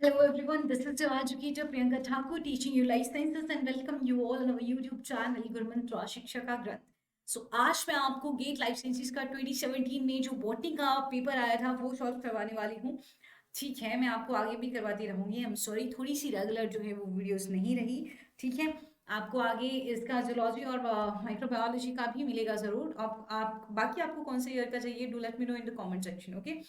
Hello everyone, this is your educator Priyanka Thakur teaching you life sciences and welcome you all on our YouTube channel गुरुमंत्र शिक्षा का ग्रंथ। आज मैं आपको gate life sciences का 2017 में जो बॉटनी का पेपर आया था वो सॉल्व करवाने वाली हूँ। ठीक है, मैं आपको आगे भी करवाती रहूंगी। आई एम सॉरी, थोड़ी सी रेगुलर जो है वो वीडियोस नहीं रही। ठीक है, आपको आगे इसका जूलॉजी और माइक्रोबायोलॉजी का भी मिलेगा जरूर। आप बाकी आपको कौन से ईयर का चाहिए, do let me know in the comment section. Okay,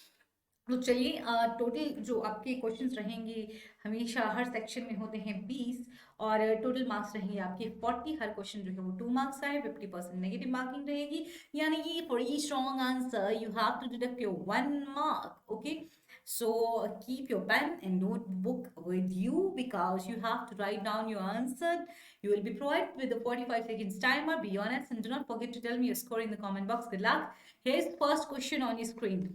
तो चलिए, टोटल जो आपके क्वेश्चंस रहेंगे, हमेशा हर सेक्शन में होते हैं 20 और टोटल मार्क्स रहेंगे आपके 40। हर क्वेश्चन जो है वो 2 मार्क्स का है, 50% नेगेटिव मार्किंग रहेगी। यानी कि for each wrong answer you have to deduct your 1 mark. Okay, so keep your pen and notebook with you because you have to write down your answer. You will be provided with a 45 seconds timer. Be honest and do not forget to tell me your score in the comment box. Good luck. Here's the first question on your screen.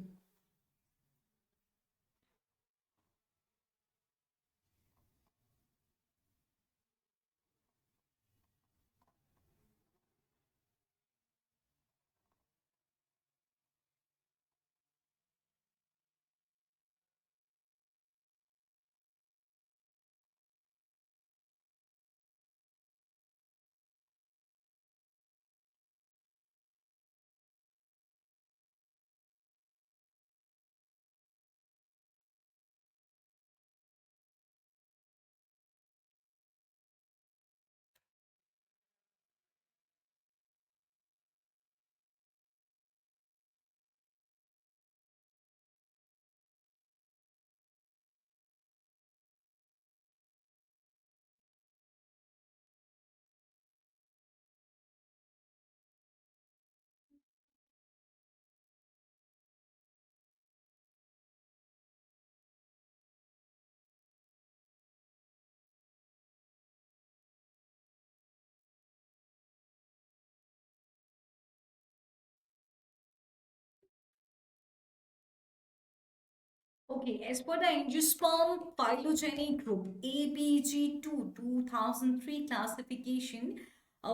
Okay, as per the angiosperm phylogenetic group APG2 2003 classification,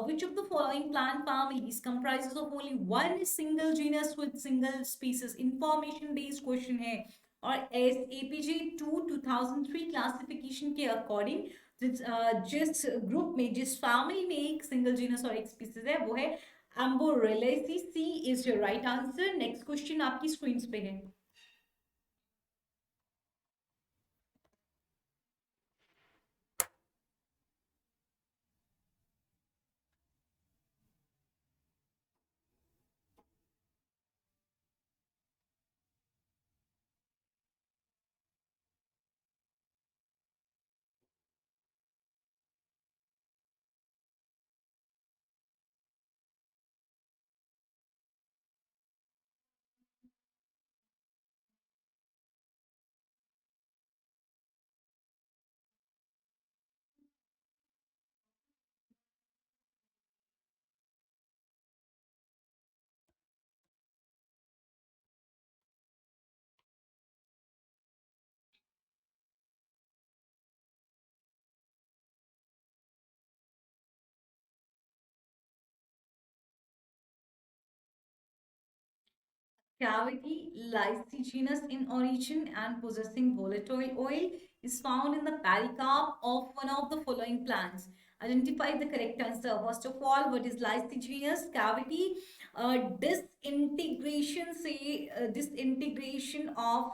which of the following plant families comprises of only one single genus with single species? Information based question है। और S APG2 2003 classification के according जिस group में, जिस family में एक single genus और एक स्पीसीज है वो है Amborellaceae. C is your right answer. Next question आपकी स्क्रीन पे है। Cavity, lysigenous in origin and possessing volatile oil, is found in the pericarp of one of the following plants. Identify the correct answer. First of all, what is lysigenous cavity? Disintegration of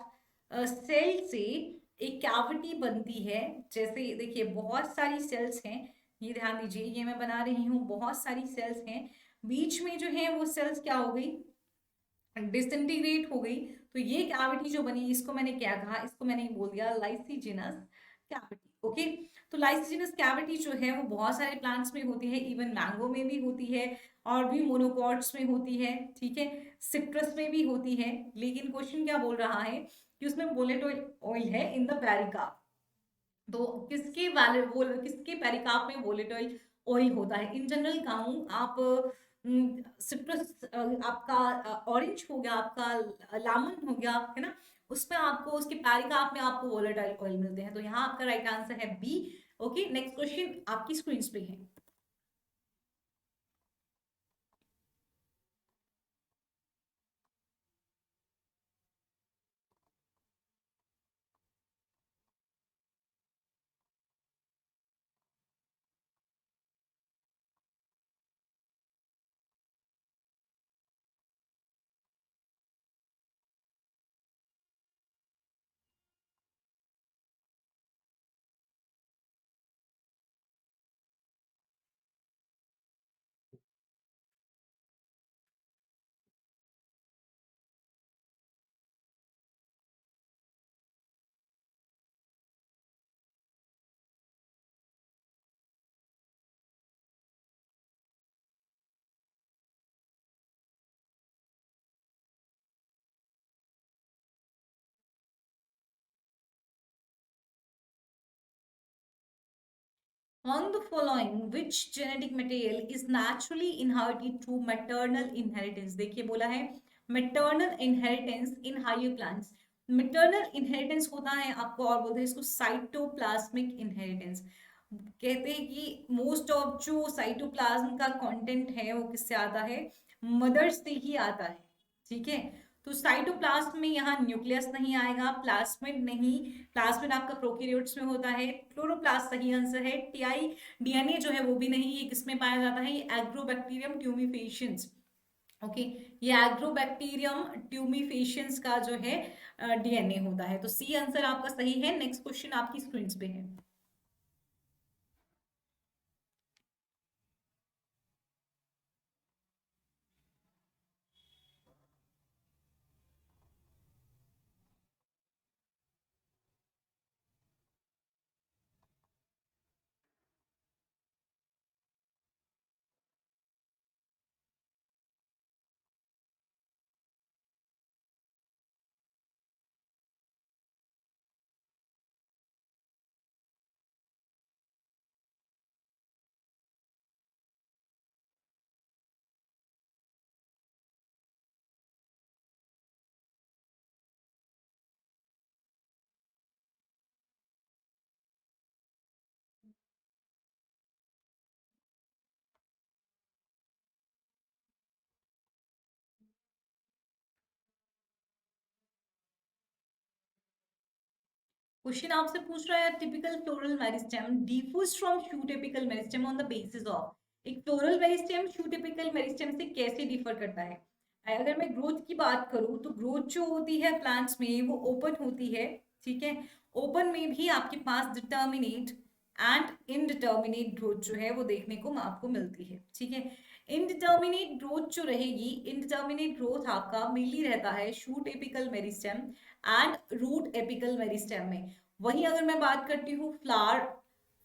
cell से एक cavity बनती है। जैसे देखिए, बहुत सारी sales हैं, ये ध्यान दीजिए, ये मैं बना रही हूँ, बहुत सारी सेल्स हैं, बीच में जो है वो सेल्स क्या हो गई, डिसइंटीग्रेट हो गई। तो ये कैविटी जो बनी, इसको मैंने क्या कहा, इसको मैंने बोल दिया लाइसिजिनस कैविटी। ओके, तो लाइसिजिनस कैविटी जो है वो बहुत सारे प्लांट्स में होती है, इवन मैंगो में भी होती है और भी मोनोकॉट्स में होती है। ठीक है, सिट्रस में भी होती है। लेकिन क्वेश्चन क्या बोल रहा है कि उसमें वोलेटोइल ऑयल है इन द पेरिकार्प। तो किसके पेरिकार्प में वोलेटोइल ऑयल होता है? इन जनरल कहूँ आप, सिट्रस आपका ऑरेंज हो गया, आपका लेमन हो गया, है ना, उसमें आपको उसके पेरिकार्प में आपको वोलेटाइल ऑयल मिलते हैं। तो यहाँ आपका राइट आंसर है बी। ओके, नेक्स्ट क्वेश्चन आपकी स्क्रीन पे है। Among the following, which genetic material is naturally inherited through maternal inheritance? देखिए बोला है maternal inheritance in higher plants. Maternal inheritance होता है आपको, और बोलते हैं इसको साइटोप्लाज्मिक इनहेरिटेंस. कहते हैं कि मोस्ट ऑफ जो साइटोप्लाज्म का कंटेंट है वो किससे आता है, मदर से ही आता है. ठीक है, तो साइटोप्लाज्म में यहाँ न्यूक्लियस नहीं आएगा, प्लाज्मिड नहीं. प्लाज्मिड आपका प्रोकैरियोट्स में होता है. क्लोरोप्लास्ट सही आंसर है. टीआई डीएनए जो है वो भी नहीं. ये किसमें पाया जाता है, ये एग्रोबैक्टीरियम ट्यूमिफेशियंस. ओके, ये एग्रोबैक्टीरियम ट्यूमिफेशियंस का जो है डीएनए होता है. तो सी आंसर आपका सही है. नेक्स्ट क्वेश्चन आपकी स्क्रीन पे है. क्वेश्चन आपसे पूछ रहा है typical floral meristem differs from shoot apical meristem on the basis of. एक floral meristem shoot apical meristem से कैसे डिफर करता है. अगर मैं ग्रोथ की बात करूं तो ग्रोथ जो होती है प्लांट्स में वो ओपन होती है. ठीक है, ओपन में भी आपके पास डिटर्मिनेट एंड इनडिटर्मिनेट ग्रोथ जो है वो देखने को आपको मिलती है. ठीक है, इनडिटर्मिनेट ग्रोथ जो रहेगी, इनडिटर्मिनेट ग्रोथ आपका मेनली रहता है shoot apical meristem and root apical meristem में. वहीं अगर मैं बात करती हूँ फ्लावर,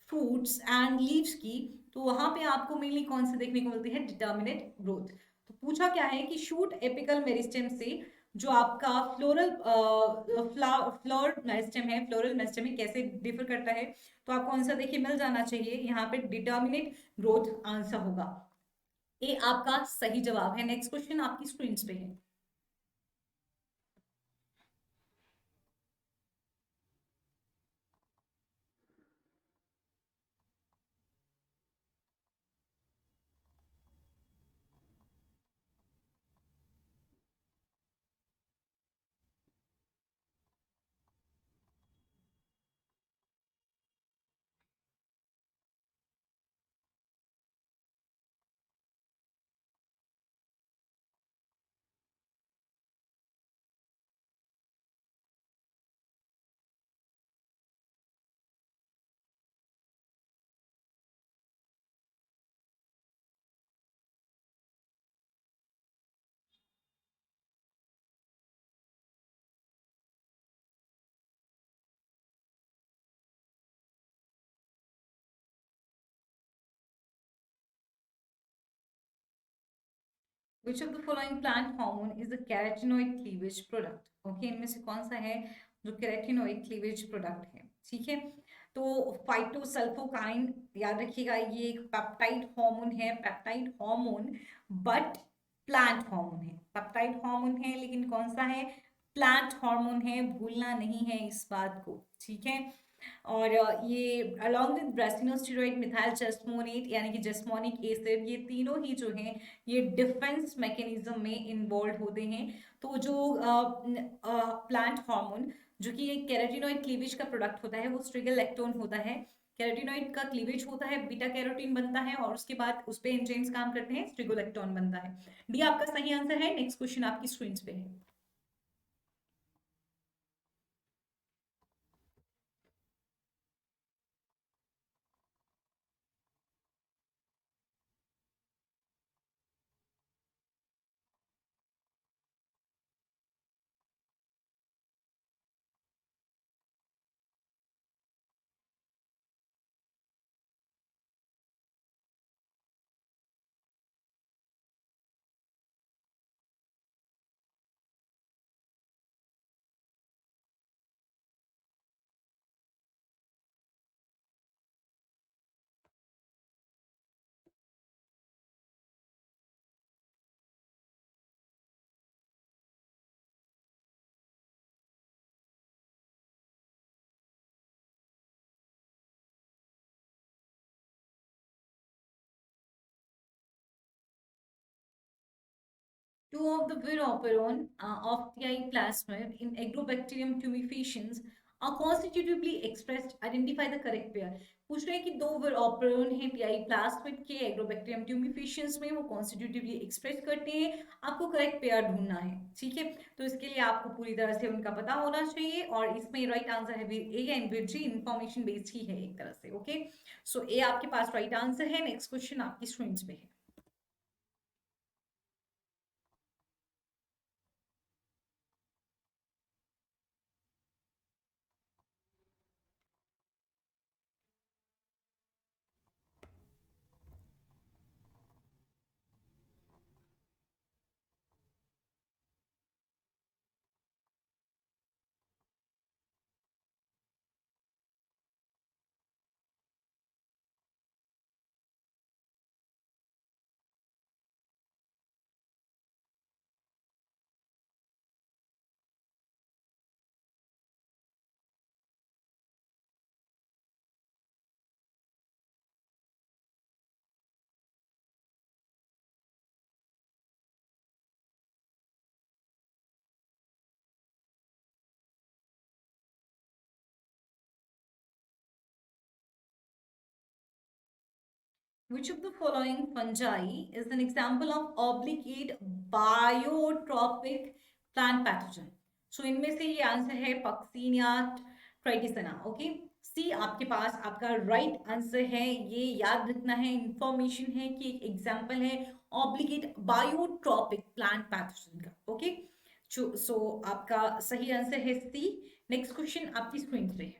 फ्रूट्स एंड लीव्स की, तो वहां पे आपको मेनली कौन से देखने को मिलती है, डिटर्मिनेट ग्रोथ. तो पूछा क्या है कि शूट एपिकल मेरिस्टेम से जो आपका फ्लोरल फ्लोर मेरिस्टेम है, फ्लोरल मेरिस्टेम में कैसे डिफर करता है. तो आपको आंसर देखिए मिल जाना चाहिए यहाँ पे, डिटर्मिनेट ग्रोथ आंसर होगा. ये आपका सही जवाब है. नेक्स्ट क्वेश्चन आपकी स्क्रीन पे है. Which of the following plant hormone is a carotenoid cleavage product? Okay, इनमें से कौन सा है जो carotenoid cleavage product है. ठीक है, तो फाइटोसल्फोकाइन याद रखिएगा, ये एक पेप्टाइड हार्मोन है. Peptide hormone but plant hormone है. पेप्टाइड हार्मोन है लेकिन कौन सा है, प्लांट हार्मोन है. भूलना नहीं है इस बात को. ठीक है, और ये अलॉन्ग विद ब्रेस्टिनोस्टेरॉइड, मिथाइल जस्मोनेट यानी कि जस्मोनिक एसिड, ये तीनों ही जो हैं ये डिफेंस मैकेनिज्म में इन्वॉल्व होते हैं. तो जो प्लांट हार्मोन जो कि एक कैरोटीनॉइड क्लीवेज का प्रोडक्ट होता है वो स्ट्रिगोलेक्टोन होता है. कैरोटीनॉइड का क्लीवेज होता है, बीटा कैरोटीन बनता है और उसके बाद उस पे एंजाइम्स काम करते हैं, स्ट्रिगोलेक्टोन बनता है. डी आपका सही आंसर है. नेक्स्ट क्वेश्चन आपकी स्क्रीन पे है. Two of the viroperon of TI plasmid in Agrobacterium tumefaciens are constitutively expressed. Identify the correct pair. पूछ रहे हैं कि दो विरोपेरॉन हैं टीआई प्लास्मिड के एग्रोबैक्टीरियम ट्यूमिफिशियंस में, वो कॉन्स्टिट्यूटिवली एक्सप्रेस करते हैं। आपको करेक्ट पेयर ढूंढना है, ठीक है। तो इसके लिए आपको पूरी तरह से उनका पता होना चाहिए, और इसमें राइट आंसर है A and G, information based ही है एक तरह से। ओके, सो ए आपके पास राइट आंसर है। नेक्स्ट क्वेश्चन आपकी स्क्रीन पे है। Which of the following fungi is an example of obligate biotropic plant pathogen? So इनमें से ये आंसर है पक्सीनिया ट्राइटिसना। ओके, सी आपके पास आपका राइट आंसर है। ये याद रखना है, इंफॉर्मेशन है कि एक एग्जाम्पल है ऑब्लिगेट बायोट्रॉपिक प्लांट पैथोजन का। ओके, सो आपका सही आंसर है सी। नेक्स्ट क्वेश्चन आपकी स्क्रीन पे है।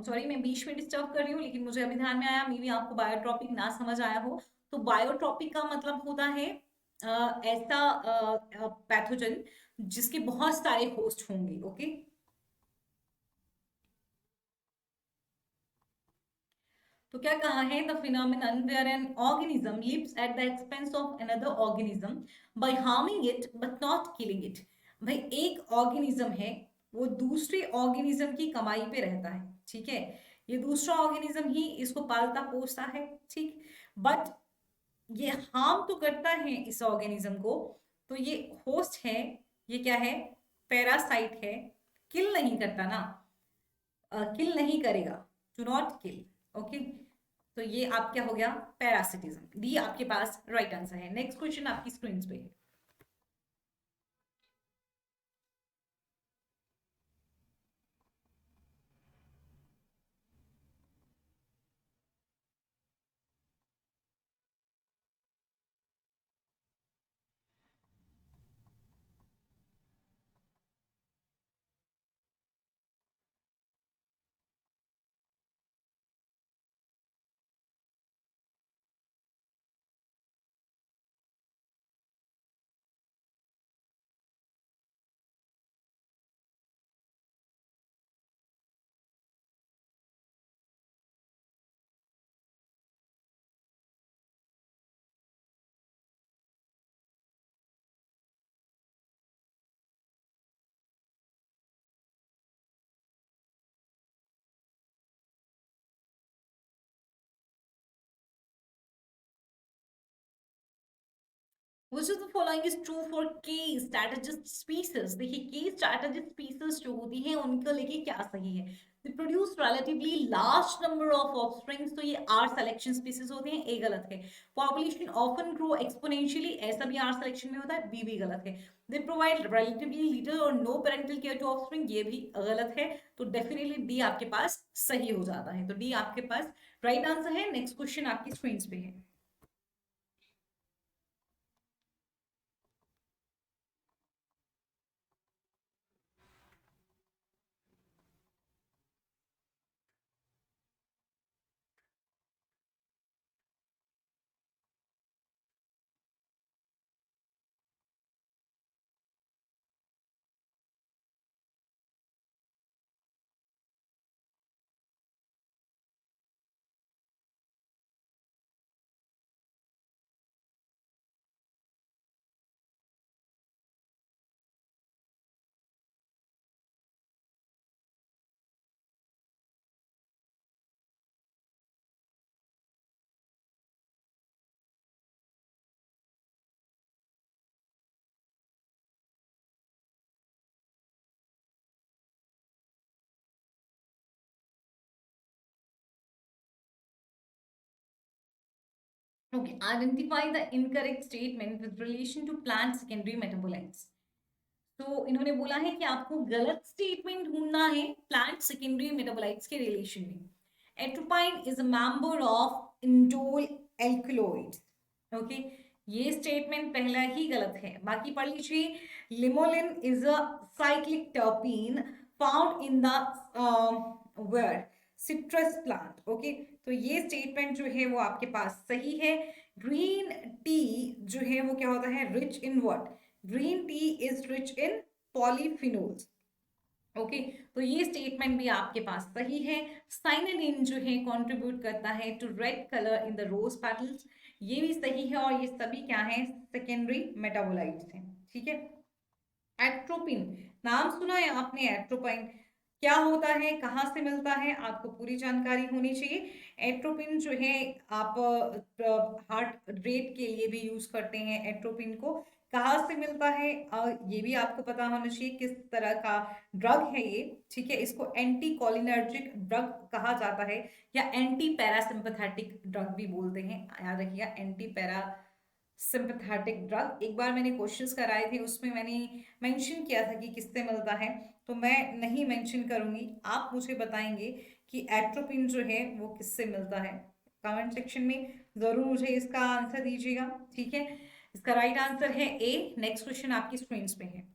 सॉरी, मैं बीच में डिस्टर्ब कर रही हूँ, लेकिन मुझे अभी ध्यान में आया, मे बी आपको बायोट्रॉपिक ना समझ आया हो। तो बायोट्रॉपिक का मतलब होता है ऐसा पैथोजन जिसके बहुत सारे होस्ट होंगे। ओके, तो क्या कहा है, the phenomenon where an organism lives at the expense of another organism by harming it but not killing it. भाई एक ऑर्गेनिज्म है, वो दूसरे ऑर्गेनिज्म की कमाई पे रहता है, ठीक है। ये दूसरा ऑर्गेनिज्म ही इसको पालता पोसता है, ठीक, बट ये हार्म तो करता है इस ऑर्गेनिज्म को। तो ये होस्ट है, ये क्या है, पैरासाइट है, किल नहीं करता ना, किल नहीं करेगा, टू नॉट किल। ओके, तो ये आप क्या हो गया, पैरासिटिज्म। डी आपके पास राइट आंसर है। नेक्स्ट क्वेश्चन आपकी स्क्रीन पे है। Which of the following is true for key strategist species? देखिए, key strategist species जो होती हैं उनका लेके क्या सही है। They produce relatively large number of offsprings, तो ये R selection species होते हैं, A गलत है। Population often grow exponentially, ऐसा भी R selection में होता है, B भी गलत है। They provide relatively little or no parental care to offspring, ये भी गलत है। तो डेफिनेटली D आपके पास सही हो जाता है। तो D आपके पास राइट आंसर है। नेक्स्ट क्वेश्चन आपकी स्क्रीन पे है। Okay, identify the incorrect statement with relation to plant secondary metabolites. तो इन्होंने बोला है कि आपको गलत स्टेटमेंट ढूंढना है प्लांट सेकेंडरी मेटाबोलाइट्स के रिलेशन में। Atropine is a member of indole alkaloids. Okay, ये स्टेटमेंट पहला ही गलत है, बाकी पढ़ लीजिए। Limonene is a cyclic terpene found in the word citrus plant. Okay, तो ये स्टेटमेंट जो है वो आपके पास सही है। ग्रीन टी जो है वो क्या होता है, rich in what, green tea is rich in polyphenols. Okay, तो ये स्टेटमेंट भी आपके पास सही है। साइनानिन जो है कंट्रीब्यूट करता है to red colour in the rose petals, ये भी सही है, और ये सभी क्या है, सेकेंडरी मेटाबोलाइट्स हैं। ठीक है। एट्रोपिन, नाम सुना है आपने एट्रोपाइन, क्या होता है, कहाँ से मिलता है, आपको पूरी जानकारी होनी चाहिए। एट्रोपिन जो है आप हार्ट रेट के लिए भी यूज करते हैं एट्रोपिन को। कहाँ से मिलता है, ये भी आपको पता होना चाहिए किस तरह का ड्रग है ये। ठीक है, इसको एंटी कोलिनर्जिक ड्रग कहा जाता है, या एंटी पैरासिम्पथेटिक ड्रग भी बोलते हैं, याद रखिएगा, एंटी पैरा सिंपैथेटिक ड्रग। एक बार मैंने क्वेश्चंस कराए थे, उसमें मैंने मेंशन किया था कि किससे मिलता है, तो मैं नहीं मेंशन करूंगी, आप मुझे बताएंगे कि एट्रोपिन जो है वो किससे मिलता है। कमेंट सेक्शन में जरूर मुझे इसका आंसर दीजिएगा। ठीक है, इसका राइट आंसर है ए। नेक्स्ट क्वेश्चन आपकी स्क्रीन पे है।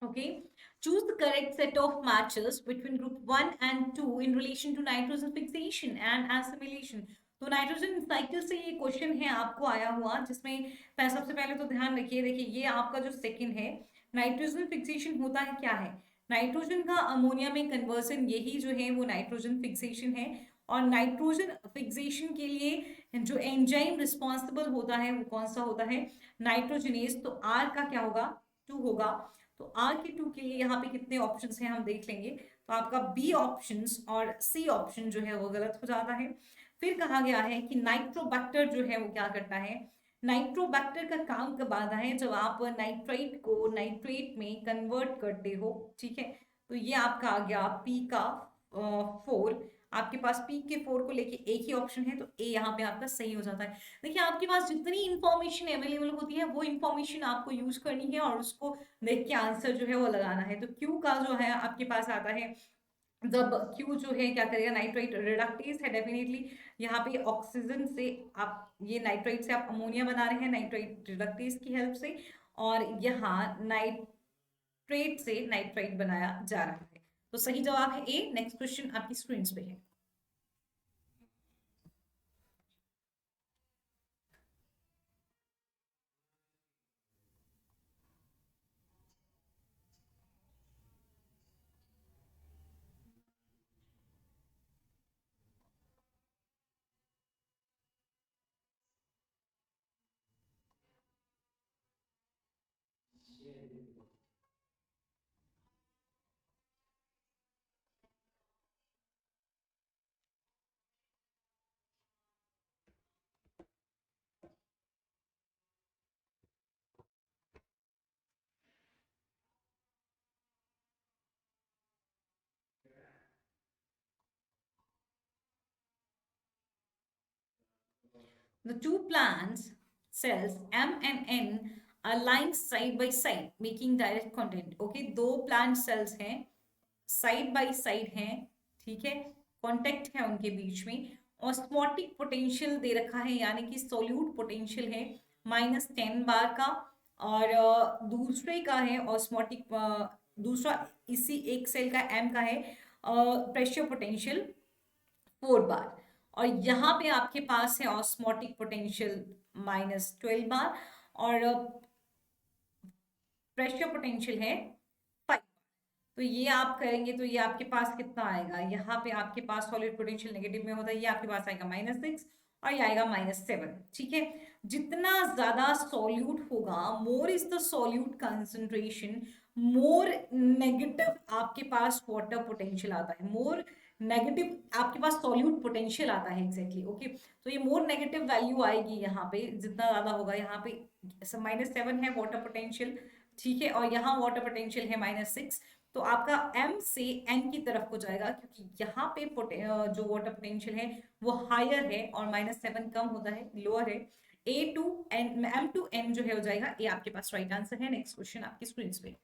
Okay, choose the correct set of matches between group 1 and 2 in relation to nitrogen fixation and assimilation. तो नाइट्रोजन साइकिल से ये क्वेश्चन है आपको आया हुआ, जिसमें सबसे पहले तो ध्यान रखिए, देखिए ये आपका जो सेकंड है, नाइट्रोजन फिक्सेशन होता है क्या है, नाइट्रोजन का अमोनिया में कन्वर्सन, यही जो है वो नाइट्रोजन फिक्सेशन है। और नाइट्रोजन फिक्सेशन के लिए जो एंजाइम रिस्पॉन्सिबल होता है वो कौन सा होता है, नाइट्रोजनेज। तो आर का क्या होगा, 2 होगा। तो आर के 2 के लिए यहाँ पे कितने ऑप्शंस हैं हम देख लेंगे, तो आपका बी ऑप्शंस और सी ऑप्शन जो है वो गलत हो जाता है। फिर कहा गया है कि नाइट्रोबैक्टर जो है वो क्या करता है, नाइट्रोबैक्टर का काम कब आता है, जब आप नाइट्राइट को नाइट्रेट में कन्वर्ट करते हो। ठीक है, तो ये आपका आ गया पी का 4। आपके पास पी के 4 को लेके एक ही ऑप्शन है, तो ए यहाँ पे आपका सही हो जाता है। देखिए आपके पास जितनी इंफॉर्मेशन अवेलेबल होती है वो इंफॉर्मेशन आपको यूज करनी है, और उसको देख के आंसर जो है वो लगाना है। तो क्यू का जो है आपके पास आता है, जब क्यू जो है क्या करेगा, नाइट्राइट रिडक्टेज है डेफिनेटली, यहाँ पे ऑक्सीजन से आप ये नाइट्राइट से आप अमोनिया बना रहे हैं नाइट्राइट रिडक्टेज की हेल्प से, और यहाँ नाइट्रेट से नाइट्राइट बनाया जा रहा है। तो सही जवाब है ए। नेक्स्ट क्वेश्चन आपकी स्क्रीन पे है। The two plants cells M and N are lying side by side making direct contact. Okay, दो plant cells हैं, साइड बाय साइड हैं। ठीक है, कांटेक्ट है उनके बीच में, ऑस्मोटिक पोटेंशियल दे रखा है, यानी कि सोल्यूट पोटेंशियल है -10 बार का, और दूसरे का है ऑस्मोटिक, दूसरा इसी एक सेल का एम का है प्रेशर पोटेंशियल 4 बार, और यहाँ पे आपके पास है ऑस्मोटिक पोटेंशियल -12 बार, और प्रेशर पोटेंशियल है 5। तो ये आप करेंगे तो ये आपके पास कितना आएगा, यहाँ पे आपके पास सॉलिड पोटेंशियल नेगेटिव में होता है, ये आपके पास आएगा -6 और ये आएगा -7। ठीक है, जितना ज्यादा सॉल्यूट होगा, more is the solute concentration, more negative आपके पास वाटर पोटेंशियल आता है, मोर नेगेटिव आपके पास सॉल्यूट पोटेंशियल आता है। एग्जैक्टली ओके, तो ये मोर नेगेटिव वैल्यू आएगी यहाँ पे, जितना ज्यादा होगा। यहाँ पे -7 है वाटर पोटेंशियल, ठीक है, और यहाँ वाटर पोटेंशियल है -6, तो आपका m से n की तरफ को जाएगा, क्योंकि यहाँ पे जो वाटर पोटेंशियल है वो हायर है और -7 कम होता है, लोअर है। a to n, m to n जो है हो जाएगा, ये आपके पास राइट आंसर है। नेक्स्ट क्वेश्चन आपकी स्क्रीन पे।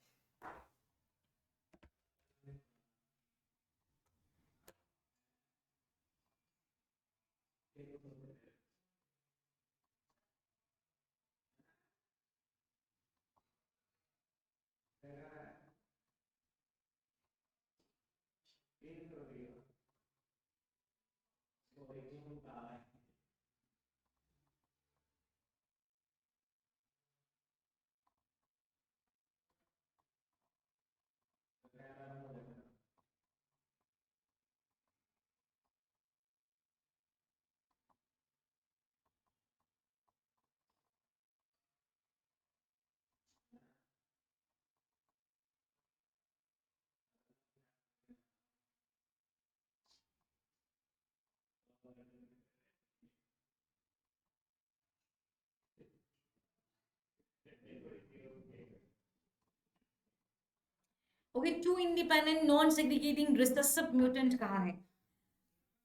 Okay, two independent non segregating recessive mutant कहाँ है?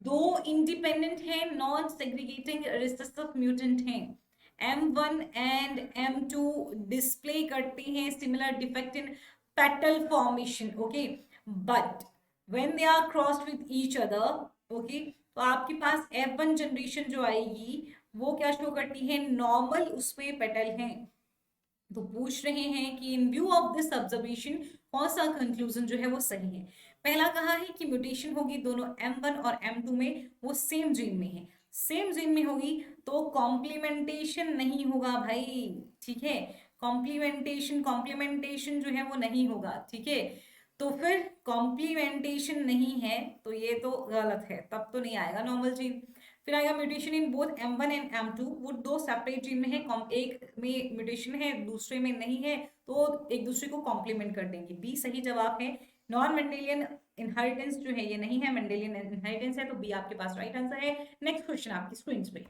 दो इंडिपेंडेंट है नॉन सेग्रीगेटिंग रिसेसिव म्यूटेंट हैं, M1 एंड M2 डिस्प्ले करते हैं similar defect in petal formation. Okay, but when they are crossed with each other, okay, तो आपके पास F1 generation जो आएगी वो क्या शो करती है, नॉर्मल उसमें पेटल हैं। तो पूछ रहे हैं कि इन व्यू ऑफ दिस ऑब्जर्वेशन कौन सा कंक्लूजन जो है वो सही है। पहला कहा है कि म्यूटेशन होगी दोनों M1 और M2 में, वो सेम जीन में है, सेम जीन में होगी तो कॉम्प्लीमेंटेशन नहीं होगा भाई। ठीक है, कॉम्प्लीमेंटेशन कॉम्प्लीमेंटेशन जो है वो नहीं होगा। ठीक है, तो फिर कॉम्प्लीमेंटेशन नहीं है तो ये तो गलत है, तब तो नहीं आएगा नॉर्मल जीन। फिर आएगा mutation in both M1 and M2, वो दो सेपरेट जीन में है, एक में म्यूटेशन है दूसरे में नहीं है, तो एक दूसरे को कॉम्प्लीमेंट कर देंगे। बी सही जवाब है। नॉन मेंडेलियन इनहेरिटेंस जो है ये नहीं है, मेंडेलियन इनहेरिटेंस है, तो बी आपके पास राइट आंसर है। नेक्स्ट क्वेश्चन आपकी स्क्रीन पे।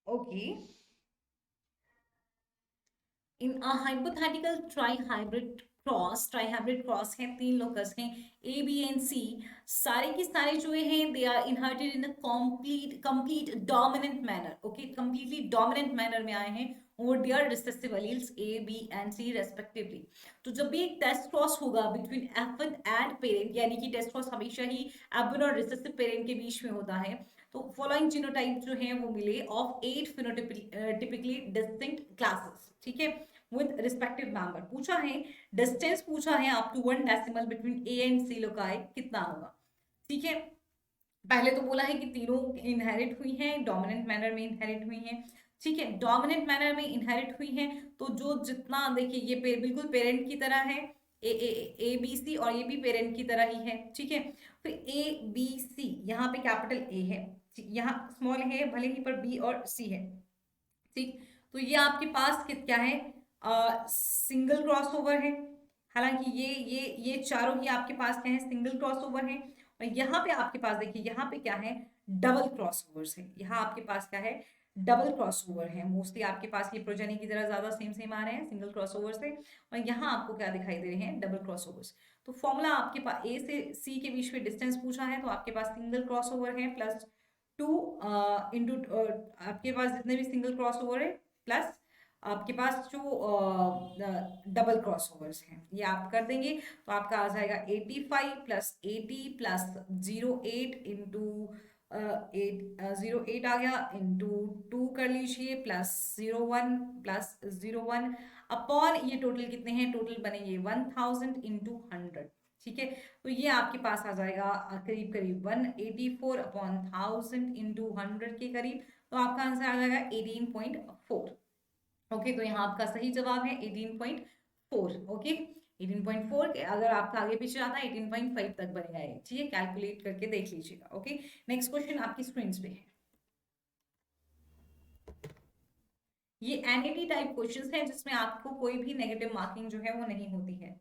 Okay, in a hypothetical try hybrid cross है, तीन लोकस हैं ए बी एंड सी, सारे के सारे जो हैं they are inherited in a complete dominant manner. Okay, completely dominant manner में आए हैं और they are recessive alleles A B and C respectively. तो जब भी एक टेस्ट क्रॉस होगा बिटवीन F1 एंड पेरेंट, यानी कि टेस्ट क्रॉस हमेशा ही F1 और रिसेसिव पेरेंट के बीच में होता है, तो फॉलोइंग जीनोटाइप जो है वो मिले ऑफ 8 फिनोटिपिकली डिस्टिंक्ट क्लासेस। ठीक है, विद रिस्पेक्टिव मेंबर। पूछा है डिस्टेंस, पूछा है up to 1 decimal between A and C loci कितना होगा। ठीक है, पहले तो बोला है कि तीनों इनहेरिट हुई हैं, डोमिनेंट मैनर में इनहेरिट हुई हैं। ठीक है, डोमिनेंट मैनर में इनहेरिट हुई है, तो जो जितना देखिए ये बिल्कुल पेरेंट की तरह है, ए बी सी, और ये भी पेरेंट की तरह ही है। ठीक है, फिर ए बी सी, यहाँ पे कैपिटल ए है, यहाँ स्मॉल है भले ही, पर बी और सी है। ठीक, तो ये आपके पास क्या है, सिंगल क्रॉसओवर है। हालांकि ये चारों ही आपके पास क्या है, सिंगल क्रॉसओवर है। और यहाँ पे आपके पास देखिए, यहाँ पे क्या है, डबल क्रॉसओवर्स है। यहाँ आपके पास क्या है, डबल क्रॉसओवर है। मोस्टली आपके पास ये प्रोजेनी की तरह ज्यादा सेम सेम आ रहे हैं सिंगल क्रॉसओवर से, और यहाँ आपको क्या दिखाई दे रहे हैं, डबल क्रॉसओवर्स। तो फॉर्मूला आपके पास ए से सी के बीच में डिस्टेंस पूछा है, तो आपके पास सिंगल क्रॉसओवर है प्लस 2 इंटू, आपके पास जितने भी सिंगल क्रॉसओवर है प्लस आपके पास जो डबल क्रॉसओवर्स हैं, ये आप कर देंगे तो आपका आ जाएगा 85 प्लस 80 प्लस 08 इंटू 08 आ गया, इंटू 2 कर लीजिए, प्लस 01 प्लस 01 अपॉन ये टोटल कितने हैं, टोटल बनेंगे 1000 इंटू 100। ठीक है, तो ये आपके पास आ जाएगा करीब करीब 184 अपॉन 1000 इंटू 100 के करीब। तो आपका आंसर आ जाएगा 18.4। ओके, तो यहाँ आपका सही जवाब है 18.4। ओके, 18.4 के अगर आपका आगे पीछे आता है 18.5 तक बनेगा ये। ठीक है, कैलकुलेट करके देख लीजिएगा। ओके, नेक्स्ट क्वेश्चन आपकी स्क्रीन पे है। ये एनईटी टाइप क्वेश्चंस है जिसमें आपको कोई भी नेगेटिव मार्किंग जो है वो नहीं होती है।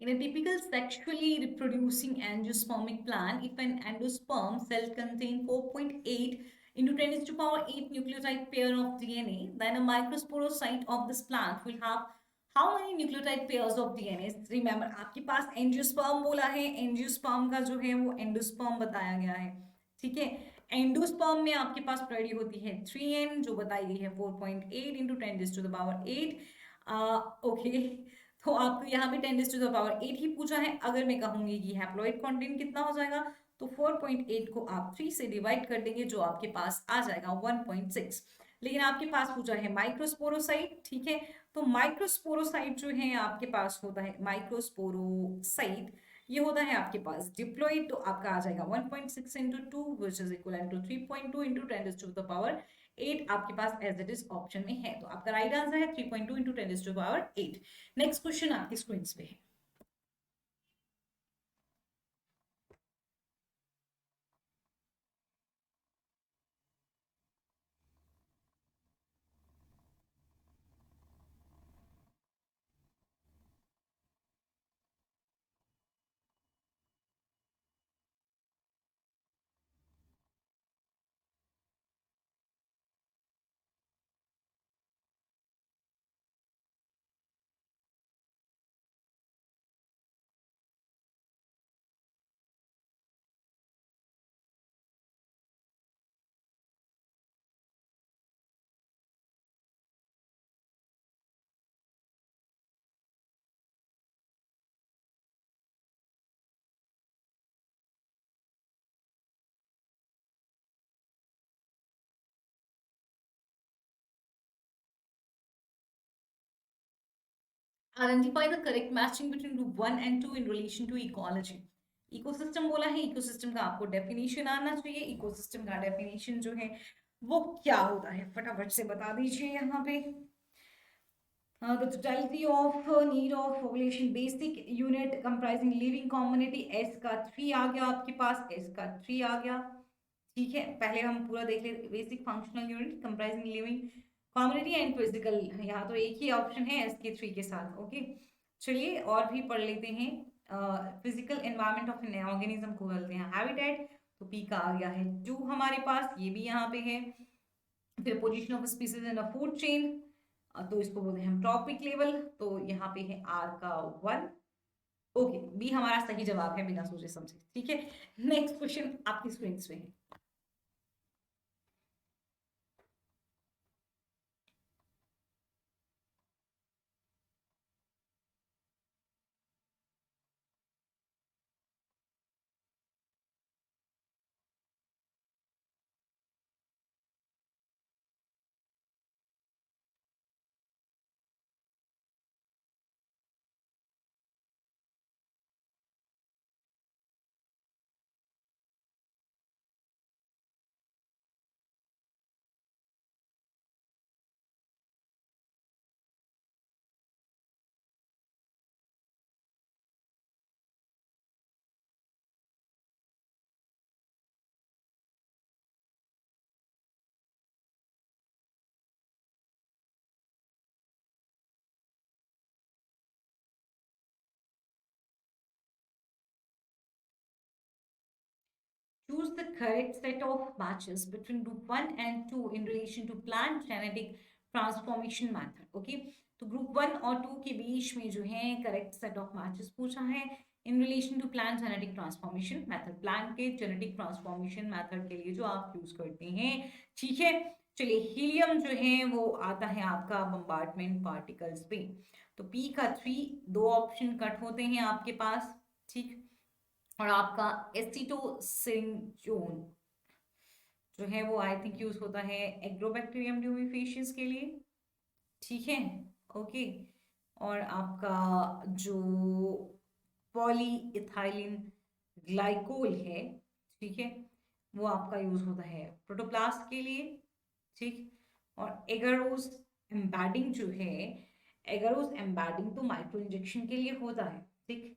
In a typical sexually reproducing angiospermic plant, if an endosperm cell contains 4.8 into 10 to the power 8 nucleotide pair of DNA, then a microsporocyte of this plant will have how many nucleotide pairs of DNA? Remember, आपके पास angiosperm बोला है, angiosperm का जो है वो endosperm बताया गया है। ठीक है, एंडोस्पर्म में आपके पास प्रायोरिटी होती है 3n, जो बताई गई है 4.8 into 10 to the power 8। Okay, तो आपको यहाँ पे 10 to the power 8 ही पूछा है। अगर मैं कहूंगी कि हैप्लॉइड कंटेंट कितना हो जाएगा, तो 4.8 को आप 3 से डिवाइड कर देंगे, जो आपके पास आ जाएगा 1.6। लेकिन आपके पास पूछा है माइक्रोस्पोरोसाइट। ठीक है, तो माइक्रोस्पोरोसाइट जो है आपके पास होता है, माइक्रोस्पोरोसाइट ये होता है आपके पास डिप्लॉइड, तो आपका आ जाएगा 1.6 into 2 which is equal to 3.2 into 10 to the power 8 आपके पास एज इट इज ऑप्शन में है। तो आपका राइट आंसर है 3.2 into 10 to the power 8। Next question आपकी स्क्रीन पे है। Identify the correct matching between group 1 and 2 in relation to ecology। Ecosystem बोला है, इकोसिस्टम का आपको डेफिनेशन आना चाहिए। इकोसिस्टम का डेफिनेशन जो है वो क्या होता है, फटाफट से बता दीजिए यहाँ पे। The totality of need of population basic unit comprising living community, S का 3 आ गया आपके पास, S का 3 आ गया। ठीक है, पहले हम पूरा देख लेते, basic functional unit comprising living community and physical, यहाँ तो एक ही ऑप्शन है एस के 3 के साथ। ओके, चलिए और भी पढ़ लेते हैं। Physical environment of an organism को बोलते हैं हैबिटेट। तो पी का आ गया है 2 हमारे पास, ये भी यहाँ पे है। फिर position of species in a food chain, तो इसको बोलते हैं हम ट्रॉपिक लेवल, तो यहाँ पे है आर का 1। ओके, बी हमारा सही जवाब है बिना सोचे समझे। ठीक है, नेक्स्ट क्वेश्चन आपकी स्क्रीन पे है। Choose the correct set of matches between group 1 and 2 in relation to plant genetic transformation method. Okay, तो ग्रुप 1 और 2 के बीच में जो है करेक्ट सेट ऑफ मैचेस पूछा है in relation to plant genetic transformation method, plant के जेनेटिक ट्रांसफॉर्मेशन मेथड के लिए जो आप यूज करते हैं। ठीक है, चलिए हीलियम जो है वो आता है आपका बम्बार्टमेंट पार्टिकल्स पे, तो पी का 3, 2 ऑप्शन कट होते हैं आपके पास। ठीक, और आपका एसिटोसिंजोन जो है वो आई थिंक यूज होता है एग्रोबैक्टीरियम ड्यूबिफिशियस के लिए। ठीक है, ओके, और आपका जो पॉली इथाइलिन ग्लाइकोल है, ठीक है, वो आपका यूज होता है प्रोटोप्लास्ट के लिए। ठीक, और एगारोस एम्बेडिंग जो है, एगारोस एम्बेडिंग तो माइक्रो इंजेक्शन के लिए होता है। ठीक,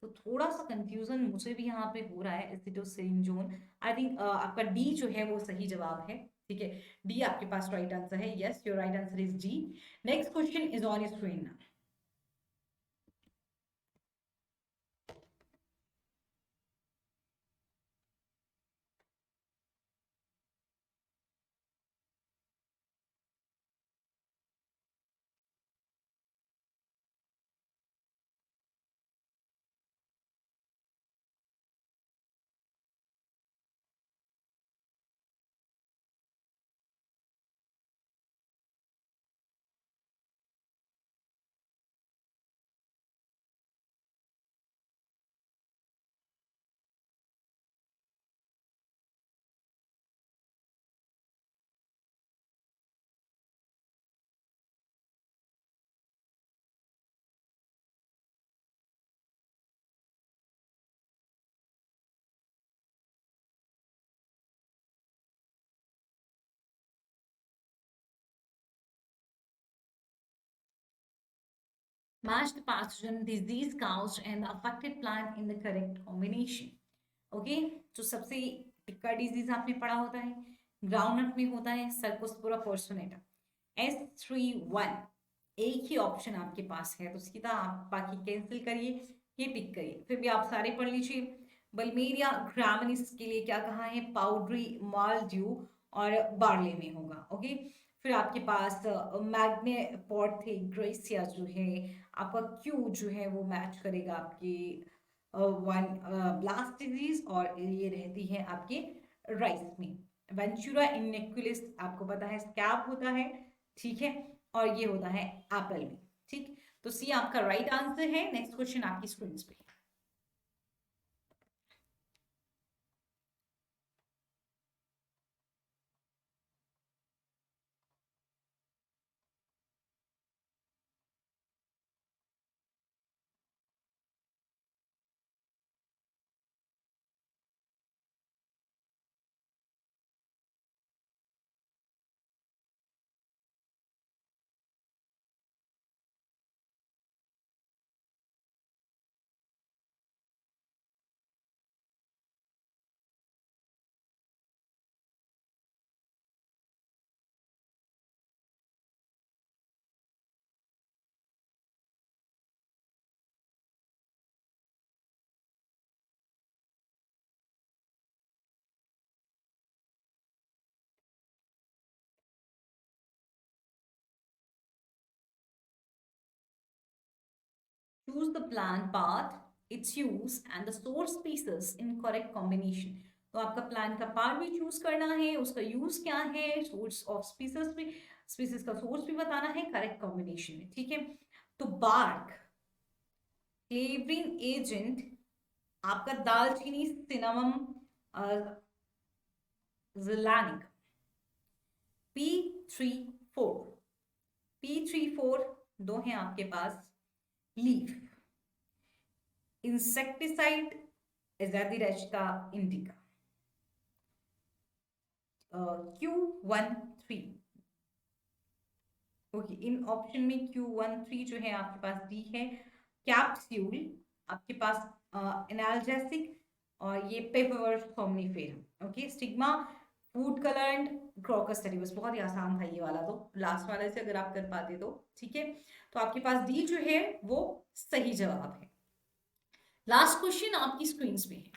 तो थोड़ा सा कंफ्यूजन मुझे भी यहाँ पे हो रहा है एसिटोसिंजोन। आई थिंक आपका डी जो है वो सही जवाब है। ठीक है, डी आपके पास राइट आंसर है। Yes, your right answer is D. Next question is on screen. Match the pathogen disease caused and the affected plant in the correct combination. Okay, तो सबसे टिक्का डिजीज आपने पढ़ा होता है, ग्राउंडनट में होता है सर्कोस्पोरा पर्सोनेटा, S31। एक ही ऑप्शन आपके पास है, तो सीधा आप बाकी कैंसिल करिए, ये पिक करिए, फिर भी आप सारे पढ़ लीजिए। बल्मेरिया ग्रामिनिस के लिए क्या कहा है, पाउडरी मालड्यू और बार्ले में होगा। ओके, फिर आपके पास मैग्ने पोर्थे ग्रेसिया जो है आपका क्यू जो है वो मैच करेगा आपकी वन ब्लास्ट डिजीज, और ये रहती है आपके राइस में। वेंचुरा इनेकुलिस आपको पता है स्कैब होता है। ठीक है, और ये होता है एप्पल में। ठीक, तो सी आपका राइट आंसर है। नेक्स्ट क्वेश्चन आपकी स्क्रीन पे। choose the plan path, its use and the source species in correct combination. तो आपका प्लान का पार्ट भी चूज करना है, उसका यूज क्या है, सोर्स ऑफ स्पीसीज भी, स्पीसीज का सोर्स भी बताना है करेक्ट कॉम्बिनेशन में, ठीक है। तो बार्क, फ्लेवरिंग एजेंट आपका दालचीनी, सिनेमम, जिलानिक, P34, P34 दो हैं आपके पास, leaf, insecticide Azadirachta indica, Q13, okay, इन ऑप्शन में Q13 जो है आपके पास डी है। कैप्सूल आपके पास एनाल्जेसिक, और ये paper somniferum, okay. Stigma, food colour, crocus sativus, बहुत ही आसान था ये वाला, तो लास्ट वाले से अगर आप कर पाते तो ठीक है। तो आपके पास डी जो है वो सही जवाब है। लास्ट क्वेश्चन आपकी स्क्रीन पे है।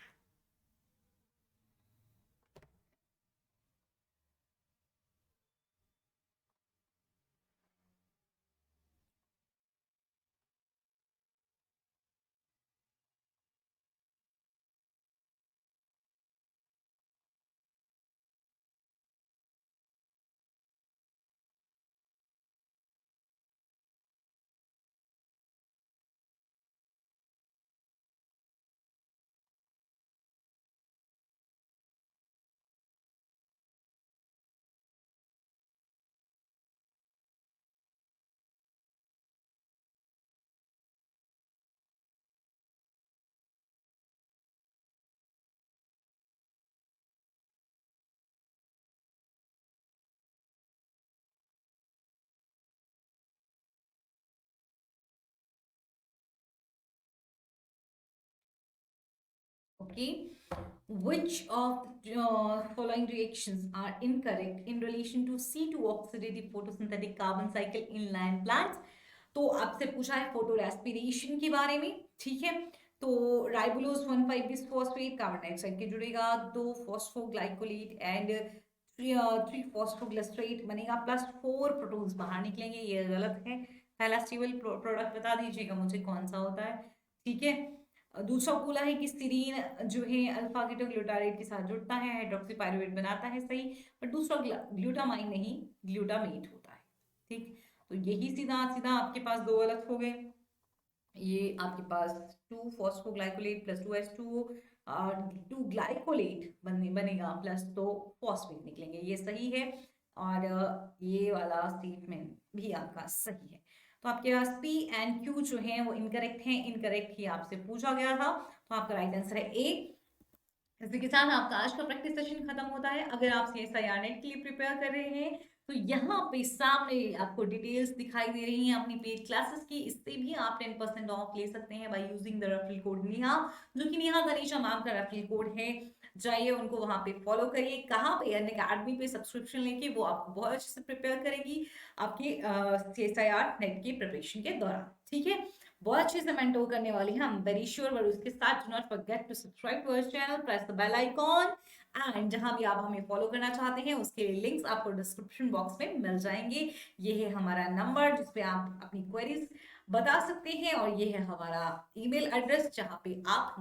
Okay, which of the following reactions are incorrect in relation to C2 oxidative photosynthetic carbon cycle in land plants? तो आपसे पूछा है फोटो रेस्पिरेशन के बारे में, ठीक है। तो राइबोलोज 1,5 बिसफॉस्फेट कार्बन डाइऑक्साइड के जुड़ेगा, 2 फॉस्फोग्लाइकोलेट एंड 3 फॉस्फोग्लिसरेट बनेगा, प्लस 4 प्रोटॉन्स बाहर निकलेंगे, ये गलत है। पहला स्टेबल प्रोडक्ट बता दीजिएगा मुझे कौन सा होता है, ठीक है। दूसरा बोला है कि सीरीन जो है अल्फा कीटोग्लूटारेट के साथ जुड़ता है, हाइड्रोक्सी पायरुवेट बनाता है, सही। पर दूसरा ग्लूटामाइन नहीं, ग्लूटामेट होता है, ठीक। तो यही सीधा सीधा आपके पास दो गलत हो गए। ये आपके पास 2 फॉस्फोग्लाइकोलेट प्लस 2H2O, 2 ग्लाइकोलेट बनेगा, प्लस 2 फॉस्फेट निकलेंगे, ये सही है। और ये वाला स्टेटमेंट भी आपका सही है। तो आपके पास P एंड Q जो है वो इनकरेक्ट है, इनकरेक्ट ही आपसे पूछा गया था, तो आपका राइट आंसर है ए। इसी के साथ आपका आज का प्रैक्टिस सेशन खत्म होता है। अगर आप CSIR नेट के लिए प्रिपेयर कर रहे हैं तो यहाँ पे सामने आपको डिटेल्स दिखाई दे रही हैं अपनी पेड क्लासेस की, इससे भी आप 10% ऑफ ले सकते हैं by using the referral code Neha, जो कि नेहा गणेशा मैम का रेफरल कोड है। जाइए उनको वहां पे फॉलो करिए। कहाँ पे? अनअकैडमी पे सब्सक्रिप्शन लेके, वो आपको बहुत अच्छे से प्रिपेयर करेगी आपके CSIR नेट की प्रिपरेशन के दौरान, ठीक है। बहुत अच्छे से मेंटोर करने वाली है, I am very sure. But उसके साथ do not forget to subscribe to our channel, press the bell icon, and जहां भी आप हमें फॉलो करना चाहते हैं उसके लिंक्स आपको डिस्क्रिप्शन बॉक्स में मिल जाएंगे। ये है हमारा नंबर जिसपे आप अपनी क्वेरीज बता सकते हैं, और ये है हमारा ईमेल एड्रेस जहां पे आप